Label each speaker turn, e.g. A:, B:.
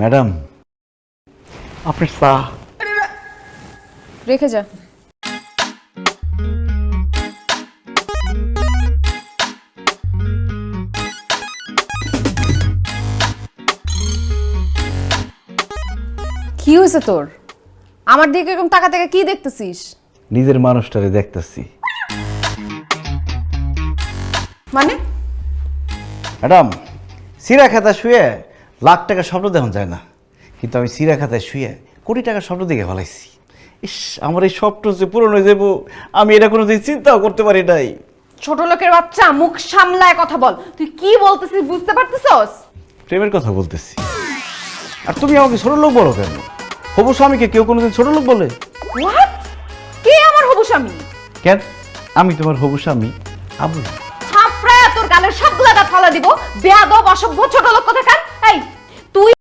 A: Madam আপনার চা।
B: রেখে যা। কি হয়েছে তোর? আমার দিকে এরকম টাকা টাকা কি দেখতেছিস?
A: নিজের মানুষটারে দেখতেছি।
B: মানে
A: ম্যাডাম সিরা খাতা শুয়ে লাখ টাকা স্বপ্ন দেখুন যায় না, কিন্তু আমি সিরা খাতায় শুয়ে কোটি টাকার স্বপ্ন দেখে ফেলাইছি। ইস, আমার এই স্বপ্ন যে পূরণ হয়ে যাবো আমি এটা কোনোদিন চিন্তাও করতে পারি নাই।
B: ছোট লোকের বাচ্চা, মুখ সামলায় কথা বল। তুই কি বলতেছিস বুঝতে পারতেছস?
A: প্রেমের কথা বলতেছি। আর তুমি আমাকে ছোট লোক বলো কেন? হবু স্বামীকে কেউ কোনোদিন ছোট লোক বলে?
B: হোয়াট? কে আমার হবু স্বামী?
A: কেন, আমি তোমার হবু স্বামী আবু।
B: থাপড়ায় তোর গালের সবগুলা দাঁত ফালা দিব। বেয়াদব, অসভ্য, ছোট লোক কোথাকার। এই